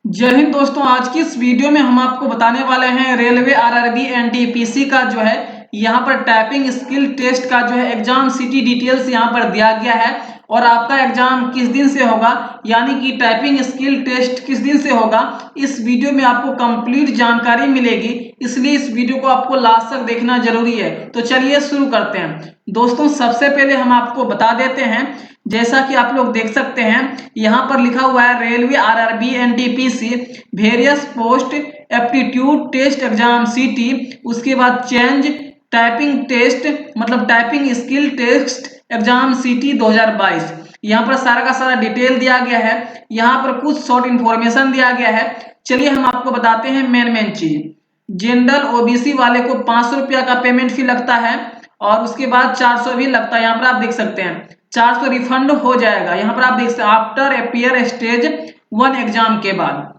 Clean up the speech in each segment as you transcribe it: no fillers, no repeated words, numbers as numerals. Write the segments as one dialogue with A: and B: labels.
A: जय हिंद दोस्तों। आज की इस वीडियो में हम आपको बताने वाले हैं रेलवे आरआरबी एनटीपीसी का जो है यहाँ पर टाइपिंग स्किल टेस्ट का जो है एग्जाम सिटी डिटेल्स यहाँ पर दिया गया है और आपका एग्जाम किस दिन से होगा, यानी कि टाइपिंग स्किल टेस्ट किस दिन से होगा, इस वीडियो में आपको कंप्लीट जानकारी मिलेगी। इसलिए इस वीडियो को आपको लास्ट तक देखना जरूरी है। तो चलिए शुरू करते हैं। दोस्तों सबसे पहले हम आपको बता देते हैं, जैसा कि आप लोग देख सकते हैं यहाँ पर लिखा हुआ है railway RRB NTPC various post aptitude test exam city, उसके बाद चेंज टाइपिंग टेस्ट मतलब typing skill test exam city 2022। यहाँ पर सारा का सारा डिटेल दिया गया है, यहाँ पर कुछ शॉर्ट इंफॉर्मेशन दिया गया है। चलिए हम आपको बताते हैं मेन चीज। जनरल ओबीसी वाले को 500 रुपया का पेमेंट फी लगता है और उसके बाद 400 भी लगता है। यहाँ पर आप देख सकते हैं 400 रिफंड हो जाएगा। यहाँ पर आप देख सकते हैं आफ्टर अपियर स्टेज 1 एग्जाम के बाद।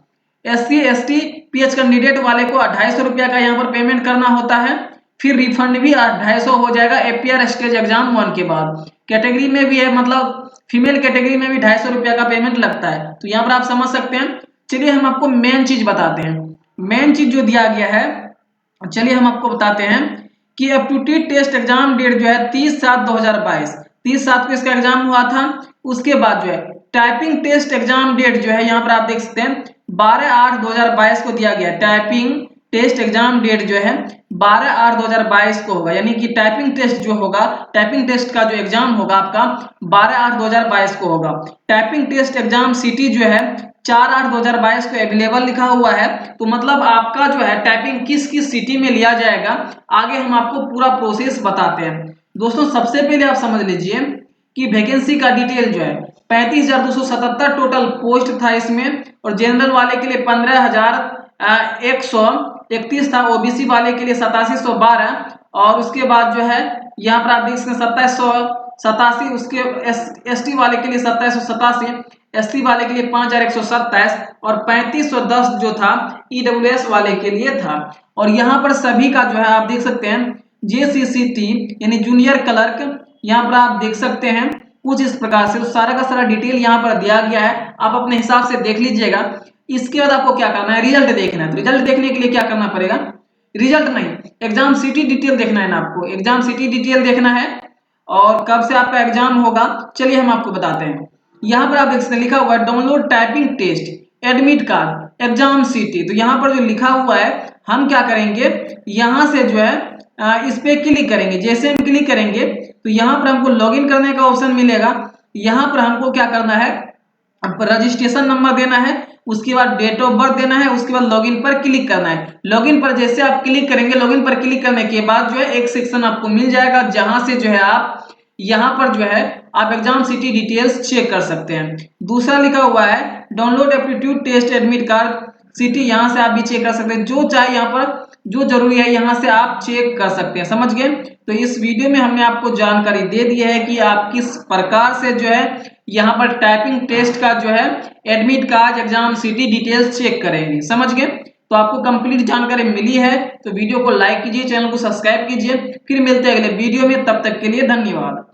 A: SC ST PH कैंडिडेट वाले को 250 रुपया का यहाँ पर पेमेंट करना होता है, फिर रिफंड भी 250 हो जाएगा अपियर स्टेज एग्जाम 1 के बाद। कैटेगरी में भी है, मतलब फीमेल कैटेगरी में भी 250 रुपया का पेमेंट लगता है। तो यहाँ पर आप समझ सकते हैं। चलिए हम आपको मेन चीज बताते हैं। मेन चीज जो दिया गया है, चलिए हम आपको बताते हैं कि एप्टीट्यूड टेस्ट एग्जाम डेट जो है 30/7/2022, 30/7 को इसका एग्जाम हुआ था। उसके बाद जो है टाइपिंग टेस्ट एग्जाम डेट जो है यहाँ पर आप देख सकते हैं 12/8/2022 को दिया गया। टाइपिंग टेस्ट एग्जाम डेट जो है 12/8/2022 को होगा, यानी कि टाइपिंग टेस्ट जो होगा, टाइपिंग टेस्ट का जो एग्जाम होगा आपका 12/8/2022 को होगा। टाइपिंग टेस्ट एग्जाम सिटी जो है 4/8/2022 को अवेलेबल लिखा हुआ है। तो मतलब आपका जो है टाइपिंग किस किस सिटी में लिया जाएगा, आगे हम आपको पूरा प्रोसेस बताते हैं। दोस्तों सबसे पहले आप समझ लीजिए कि वैकेंसी का डिटेल जो है 35,277 टोटल पोस्ट था इसमें, और जनरल वाले के लिए 15,131 था, ओबीसी वाले के लिए 8712, और उसके बाद जो है यहाँ पर आप देख सकते हैं 2787, उसके एसटी वाले के लिए 2787, एससी वाले के लिए 5127 और 3510 जो था ईडब्ल्यूएस वाले के लिए था। और यहाँ पर सभी का जो है आप देख सकते हैं JCCT यानी जूनियर क्लर्क, यहाँ पर आप देख सकते हैं कुछ इस प्रकार से। तो सारा का सारा डिटेल यहाँ पर दिया गया है, आप अपने हिसाब से देख लीजिएगा। इसके बाद आपको क्या करना है, रिजल्ट देखना है। तो रिजल्ट देखने के लिए क्या करना पड़ेगा, रिजल्ट नहीं, एग्जाम सिटी डिटेल देखना है ना आपको, एग्जाम सिटी डिटेल देखना है और कब से आपका एग्जाम होगा। चलिए हम आपको बताते हैं। यहाँ पर आप देख सकते हैं लिखा हुआ है download typing test admit card exam city. तो यहाँ पर जो लिखा हुआ है हम क्या करेंगे, यहाँ से जो है इस पे क्लिक करेंगे। जैसे हम क्लिक करेंगे तो यहाँ पर हमको लॉगिन करने का ऑप्शन मिलेगा। यहाँ पर हमको क्या करना है, रजिस्ट्रेशन नंबर देना है, उसके बाद डेट ऑफ बर्थ देना है, उसके बाद लॉगिन पर क्लिक करना है। लॉगिन पर जैसे आप क्लिक करेंगे, लॉगिन पर क्लिक करने के बाद जो है एक सेक्शन आपको मिल जाएगा, जहां से जो है आप यहाँ पर जो है आप एग्जाम सिटी डिटेल्स चेक कर सकते हैं। दूसरा लिखा हुआ है download aptitude test admit card city, यहाँ से आप भी चेक कर सकते हैं। जो चाहे यहाँ पर जो जरूरी है यहाँ से आप चेक कर सकते हैं। समझ गए। तो इस वीडियो में हमने आपको जानकारी दे दी है कि आप किस प्रकार से जो है यहाँ पर टाइपिंग टेस्ट का जो है admit card exam city details check करेंगे। समझ गए। तो आपको कंप्लीट जानकारी मिली है तो वीडियो को लाइक कीजिए, चैनल को सब्सक्राइब कीजिए। फिर मिलते हैं अगले वीडियो में, तब तक के लिए धन्यवाद।